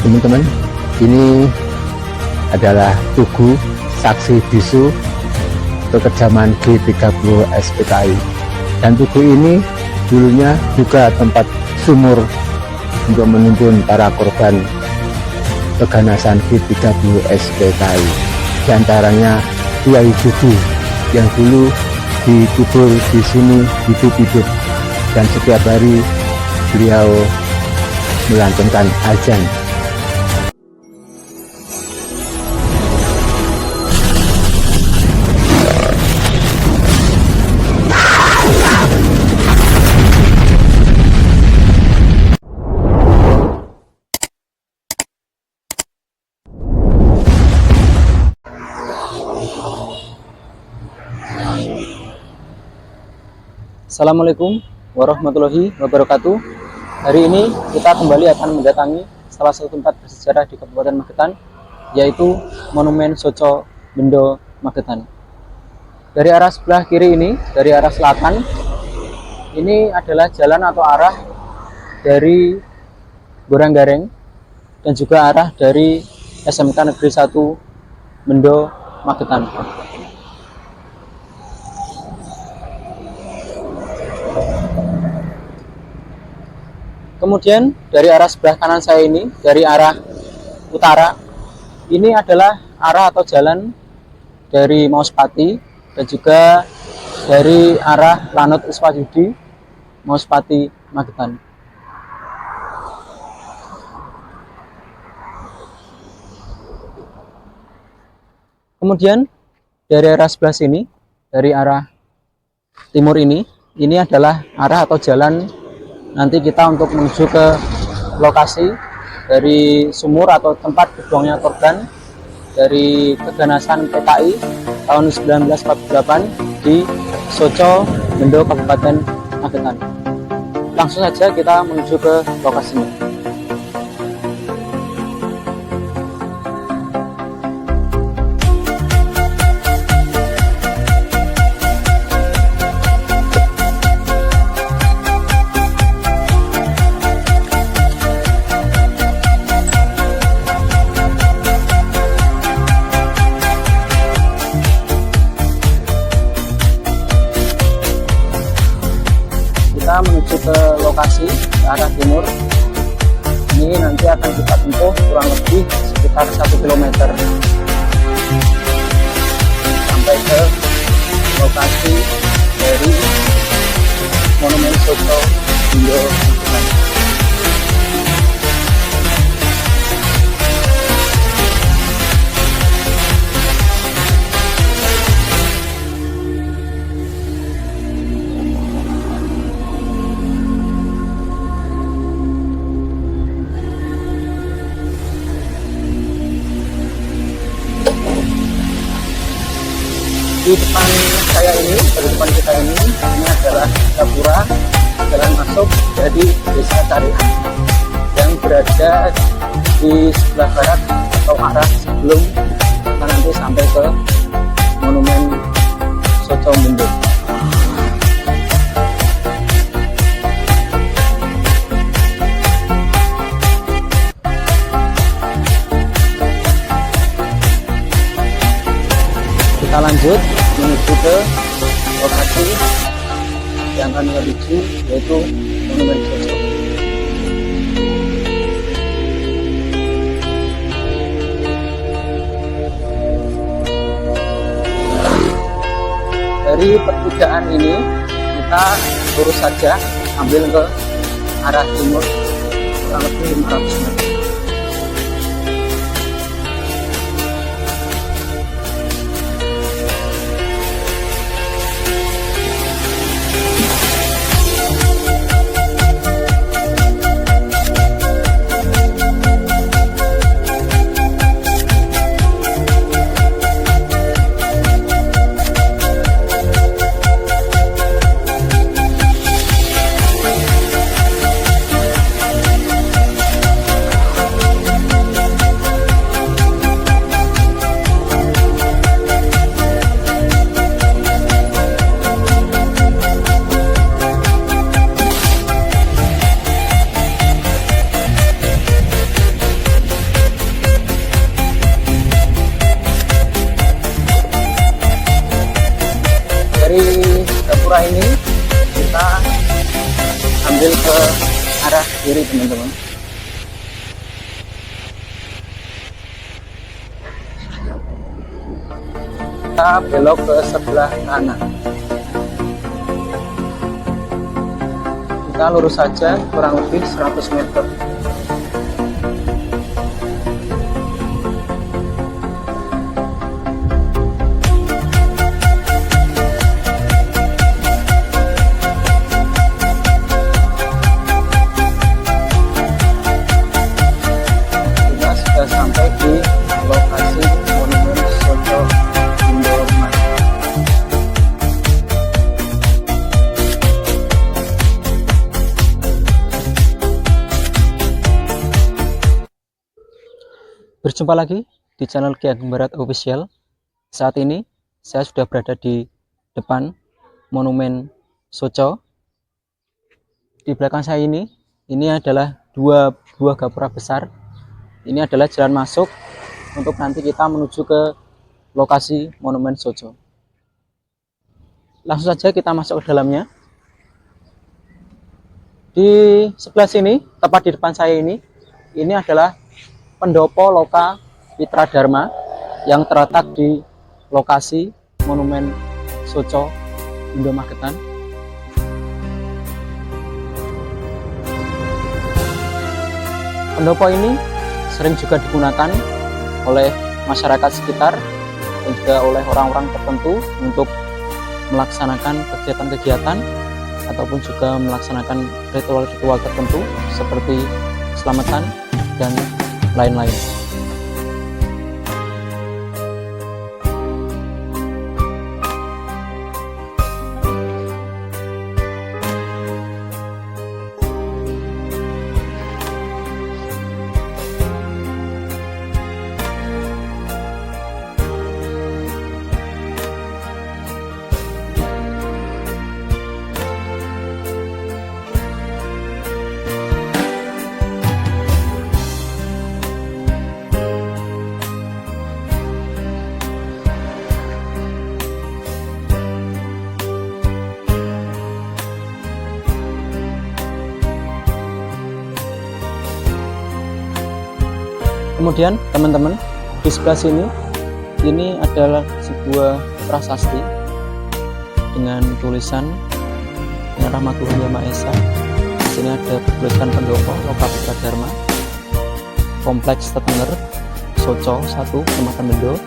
Teman-teman, ini adalah Tugu Saksi Bisu kekejaman G30 SPKI, dan Tugu ini dulunya juga tempat sumur untuk menimbun para korban keganasan G30 SPKI, diantaranya Kiai Judu yang dulu dikubur di sini hidup-hidup, dan setiap hari beliau melantunkan azan. Assalamualaikum warahmatullahi wabarakatuh. Hari ini kita kembali akan mendatangi salah satu tempat bersejarah di Kabupaten Magetan, yaitu Monumen Soco Bendo Magetan. Dari arah sebelah kiri ini, dari arah selatan, ini adalah jalan atau arah dari Boranggareng dan juga arah dari SMK Negeri 1 Bendo Magetan. Kemudian dari arah sebelah kanan saya ini, dari arah utara, ini adalah arah atau jalan dari Mauspati dan juga dari arah Lanut Iswayudi, Mauspati, Magetan. Kemudian dari arah sebelah sini, dari arah timur ini adalah arah atau jalan nanti kita untuk menuju ke lokasi dari sumur atau tempat dibuangnya korban dari keganasan PKI tahun 1948 di Soco Bendo Kabupaten Magetan. Langsung saja kita menuju ke lokasinya. Kita menuju ke lokasi ke arah timur. Ini nanti akan kita tempuh kurang lebih sekitar 1 km sampai ke lokasi dari Monumen Soco Bendo Magetan. Di depan saya ini, di depan kita ini adalah Gapura, jalan masuk dari Desa Carian yang berada di sebelah barat atau arah sebelum kita nanti sampai ke Monumen Soco Bendo. Kita lanjut menuju ke lokasi yang akan kita tuju, yaitu Monumen Soco. Dari pertigaan ini kita lurus saja, ambil ke arah timur kurang lebih 500 meter. ambil ke arah kiri teman-teman. Kita belok ke sebelah kanan. Kita lurus saja kurang lebih 100 meter. Sampai di lokasi Monumen Soco Bindo Magetan. Berjumpa lagi di channel Ki Ageng Barat Official. Saat ini saya sudah berada di depan Monumen Soco. Di belakang saya ini adalah dua buah gapura besar. Ini adalah jalan masuk untuk nanti kita menuju ke lokasi Monumen Soco. Langsung saja kita masuk ke dalamnya. Di sebelah sini, tepat di depan saya ini adalah pendopo Loka Pitra Dharma yang terletak di lokasi Monumen Soco Bindo Magetan. Pendopo ini sering juga digunakan oleh masyarakat sekitar dan juga oleh orang-orang tertentu untuk melaksanakan kegiatan-kegiatan ataupun juga melaksanakan ritual-ritual tertentu seperti keselamatan dan lain-lain. Kemudian teman-teman, di sebelah sini ini adalah sebuah prasasti dengan tulisan Yang Rahmatullahi Yang Maha Esa. Di sini ada tulisan pendopo Loka Pitra Dharma, Kompleks Tetenger, Soco 1, Kecamatan Bendo,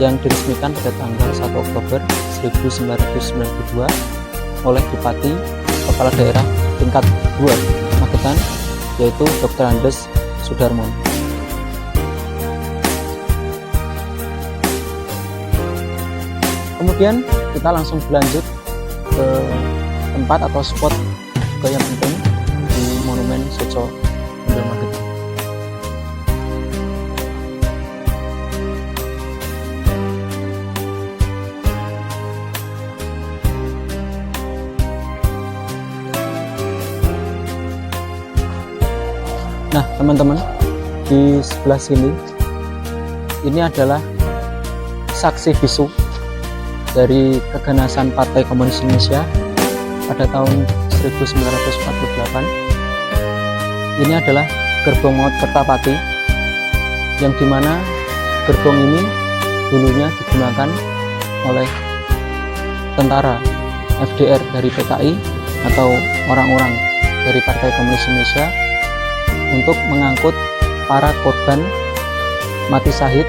yang diresmikan pada tanggal 1 Oktober 1992 oleh Bupati Kepala Daerah tingkat 2 Magetan, yaitu Dr. Andes Sudarmono. Kemudian kita langsung berlanjut ke tempat atau spot juga yang penting di Monumen Soco Bindo Magetan. Nah teman-teman, di sebelah sini ini adalah saksi bisu dari keganasan Partai Komunis Indonesia pada tahun 1948. Ini adalah gerbong maut Kertapati, yang dimana gerbong ini dulunya digunakan oleh tentara FDR dari PKI atau orang-orang dari Partai Komunis Indonesia untuk mengangkut para korban mati syahid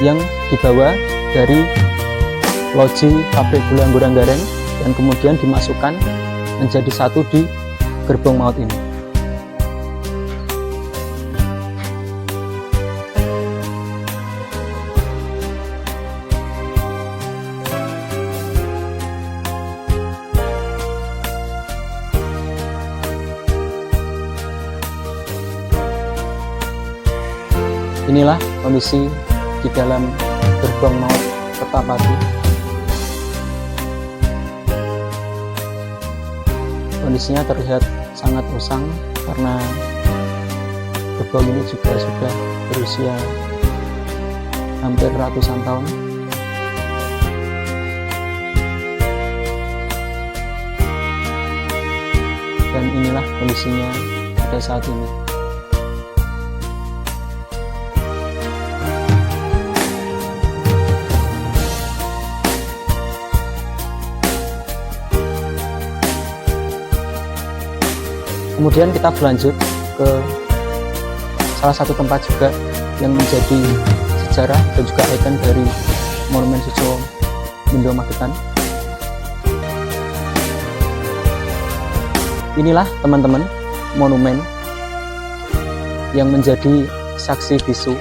yang dibawa dari loji pabrik gula Anggoranggaren dan kemudian dimasukkan menjadi satu di gerbong maut ini. Inilah kondisi di dalam gerbong maut Kertapati. Kondisinya terlihat sangat usang karena gerbong ini juga sudah berusia hampir ratusan tahun. Dan inilah kondisinya pada saat ini. Kemudian kita berlanjut ke salah satu tempat juga yang menjadi sejarah dan juga ikon dari Monumen Soco Mindo Magetan. Inilah teman-teman monumen yang menjadi saksi bisu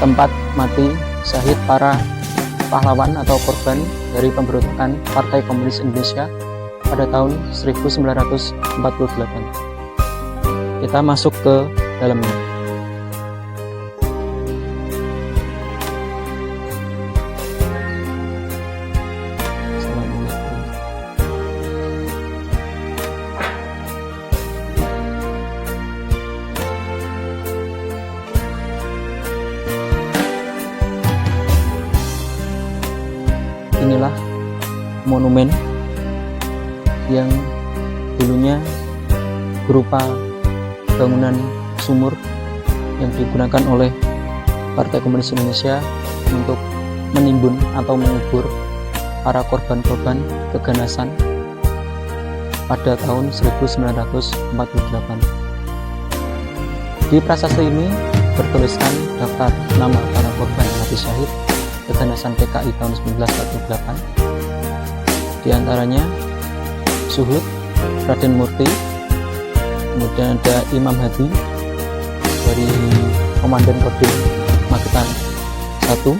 tempat mati syahid para pahlawan atau korban dari pemberontakan Partai Komunis Indonesia pada tahun 1948. Kita masuk ke dalamnya. Inilah monumen yang dulunya berupa bangunan sumur yang digunakan oleh Partai Komunis Indonesia untuk menimbun atau mengubur para korban-korban keganasan pada tahun 1948. Di prasasti ini bertuliskan daftar nama para korban mati syahid keganasan PKI tahun 1948. Di antaranya Suhud, Raden Murti, kemudian ada Imam Hadi dari Komandan Kodim Magetan 1,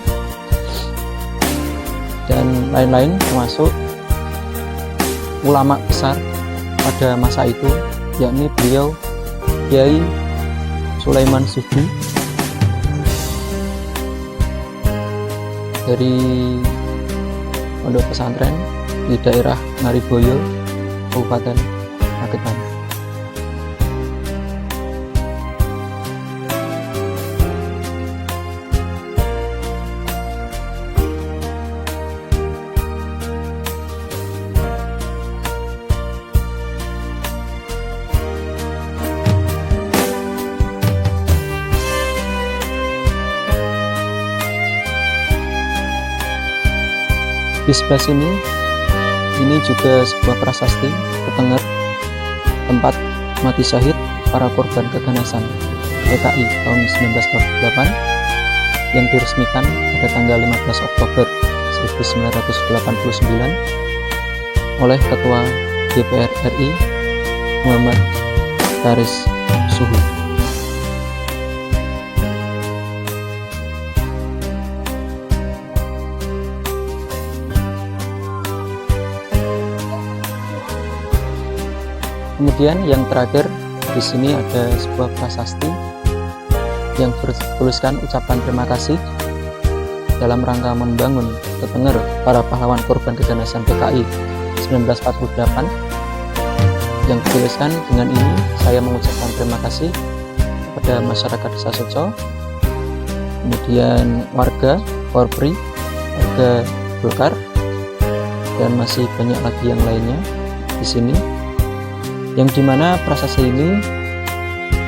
dan lain-lain, termasuk ulama besar pada masa itu, yakni beliau Kiai Sulaiman Sudi dari pondok pesantren di daerah Ngariboyo, Kabupaten Magetan. Di sebelah sini, ini juga sebuah prasasti Ketenger, tempat mati syahid para korban keganasan PKI tahun 1948 yang diresmikan pada tanggal 15 Oktober 1989 oleh Ketua DPR RI Muhammad Taris Suhud. Kemudian yang terakhir di sini ada sebuah prasasti yang bertuliskan ucapan terima kasih dalam rangka membangun Ketenger para pahlawan korban keganasan PKI 1948. Yang dituliskan dengan ini, saya mengucapkan terima kasih kepada masyarakat Desa Soco, kemudian warga Korpri, warga Golkar, dan masih banyak lagi yang lainnya di sini. Yang dimana prasasti ini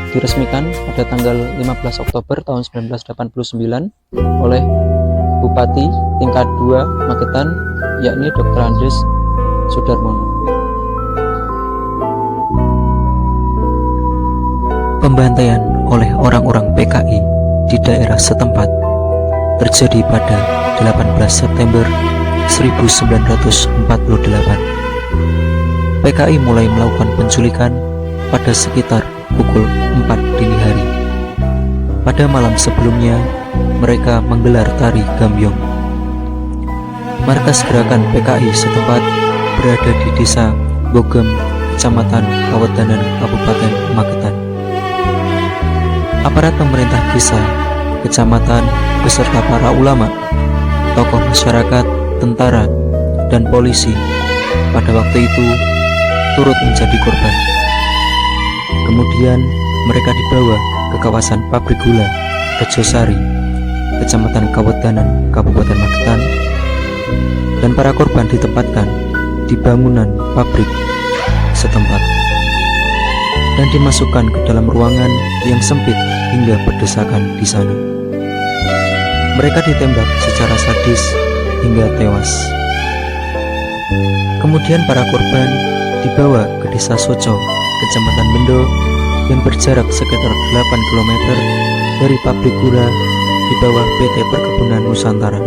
diresmikan pada tanggal 15 Oktober tahun 1989 oleh Bupati tingkat 2 Magetan, yakni Dr. Andries Sudarmono. Pembantaian oleh orang-orang PKI di daerah setempat terjadi pada 18 September 1948. PKI mulai melakukan penculikan pada sekitar pukul 4 dini hari. Pada malam sebelumnya, mereka menggelar tari gambyong. Markas gerakan PKI setempat berada di Desa Bogem, Kecamatan Kawedanan, Kabupaten Magetan. Aparat pemerintah desa, kecamatan, beserta para ulama, tokoh masyarakat, tentara, dan polisi pada waktu itu turut menjadi korban. Kemudian mereka dibawa ke kawasan pabrik gula Rejosari, Kecamatan Kawedanan, Kabupaten Magetan, dan para korban ditempatkan di bangunan pabrik setempat dan dimasukkan ke dalam ruangan yang sempit hingga berdesakan di sana. Mereka ditembak secara sadis hingga tewas. Kemudian para korban dibawa ke desa Soco, Kecamatan Bendo, yang berjarak sekitar 8 km dari pabrik gula di bawah PT Perkebunan Nusantara.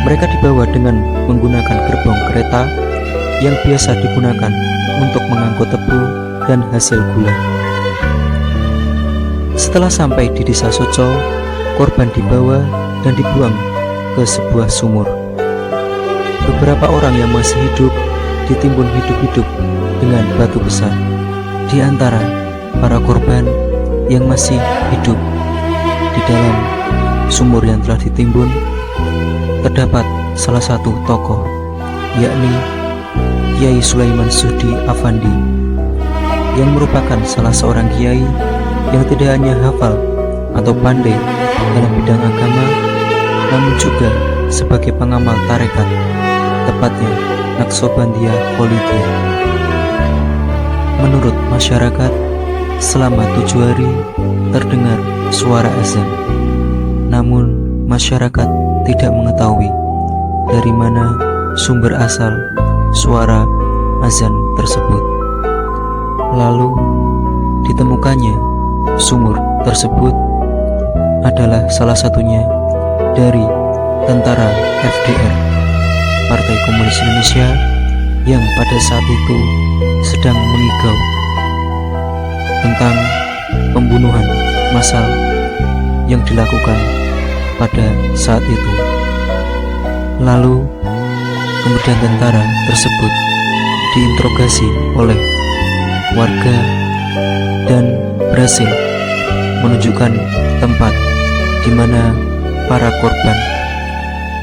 Mereka dibawa dengan menggunakan gerbong kereta yang biasa digunakan untuk mengangkut tebu dan hasil gula. Setelah sampai di desa Soco, korban dibawa dan dibuang ke sebuah sumur. Beberapa orang yang masih hidup ditimbun hidup-hidup dengan batu besar. Di antara para korban yang masih hidup di dalam sumur yang telah ditimbun, terdapat salah satu tokoh, yakni Kiai Sulaiman Suhdi Afandi, yang merupakan salah seorang kiai yang tidak hanya hafal atau pandai dalam bidang agama, namun juga sebagai pengamal tarekat, tepatnya Naqsabandiyah Kholidiyah. Menurut masyarakat, selama 7 hari terdengar suara azan, namun masyarakat tidak mengetahui dari mana sumber asal suara azan tersebut. Lalu ditemukannya sumur tersebut adalah salah satunya dari tentara FDR, Partai Komunis Indonesia, yang pada saat itu sedang mengigau tentang pembunuhan massal yang dilakukan pada saat itu. Lalu kemudian tentara tersebut diinterogasi oleh warga dan berhasil menunjukkan tempat di mana para korban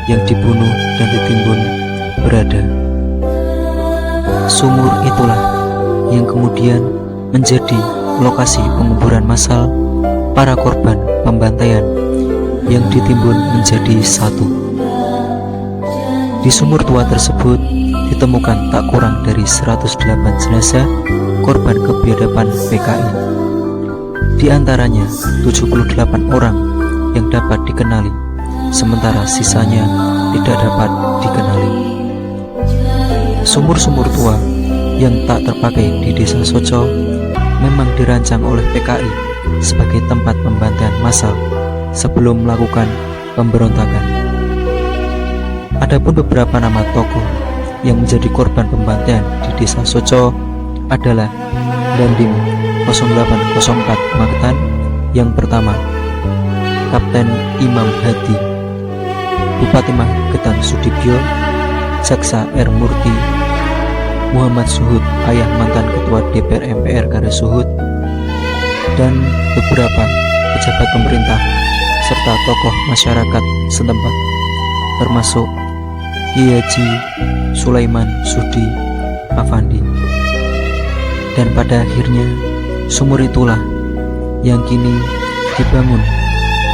yang dibunuh dan ditimbun berada. Sumur itulah yang kemudian menjadi lokasi penguburan massal para korban pembantaian yang ditimbun menjadi satu. Di sumur tua tersebut ditemukan tak kurang dari 108 jenazah korban kebiadaban PKI. Di antaranya 78 orang yang dapat dikenali, sementara sisanya tidak dapat dikenali. Sumur-sumur tua yang tak terpakai di desa Soco memang dirancang oleh PKI sebagai tempat pembantaian massal sebelum melakukan pemberontakan. Adapun beberapa nama tokoh yang menjadi korban pembantaian di desa Soco adalah Dandim 0804 Magetan yang pertama, Kapten Imam Hadi, Bupati Magetan Sudibyo, Jaksa R. Murti, Muhammad Suhud, ayah mantan Ketua DPR MPR Garis Suhud, dan beberapa pejabat pemerintah serta tokoh masyarakat setempat, termasuk Kiai Haji Sulaiman Suhdi Afandi. Dan pada akhirnya sumur itulah yang kini dibangun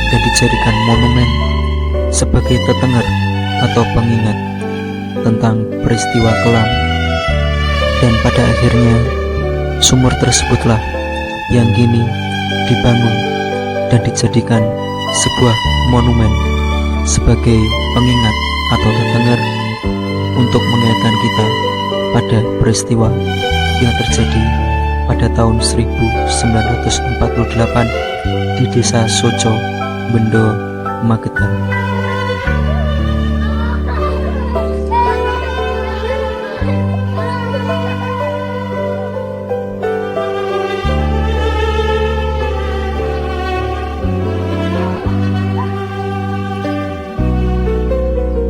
dan dijadikan monumen sebagai tetenger atau pengingat tentang peristiwa kelam. Dan pada akhirnya sumur tersebutlah yang kini dibangun dan dijadikan sebuah monumen sebagai pengingat atau tetenger untuk mengingatkan kita pada peristiwa yang terjadi pada tahun 1948 di desa Soco, Bendo, Magetan.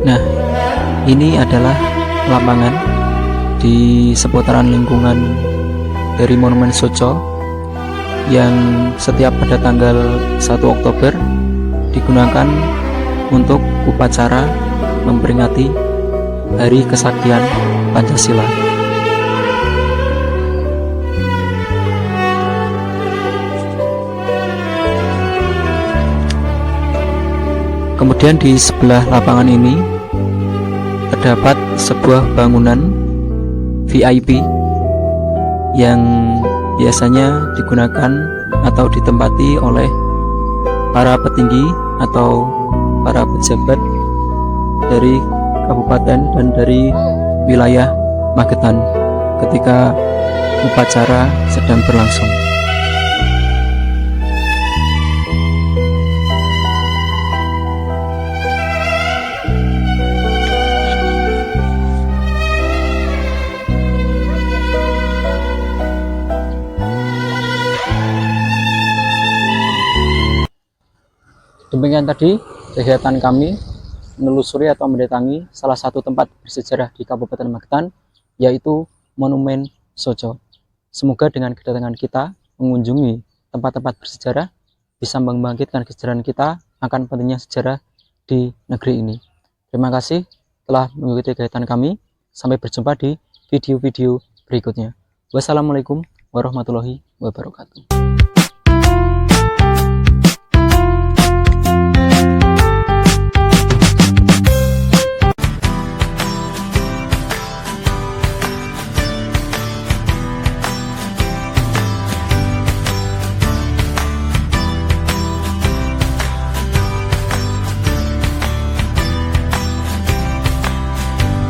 Nah, ini adalah lapangan di seputaran lingkungan dari Monumen Soco yang setiap pada tanggal 1 Oktober digunakan untuk upacara memperingati Hari Kesaktian Pancasila. Kemudian di sebelah lapangan ini terdapat sebuah bangunan VIP yang biasanya digunakan atau ditempati oleh para petinggi atau para pejabat dari kabupaten dan dari wilayah Magetan ketika upacara sedang berlangsung. Demikian tadi kegiatan kami menelusuri atau mendatangi salah satu tempat bersejarah di Kabupaten Magetan, yaitu Monumen Soco. Semoga dengan kedatangan kita mengunjungi tempat-tempat bersejarah bisa membangkitkan kesadaran kita akan pentingnya sejarah di negeri ini. Terima kasih telah mengikuti kegiatan kami. Sampai berjumpa di video-video berikutnya. Wassalamualaikum warahmatullahi wabarakatuh.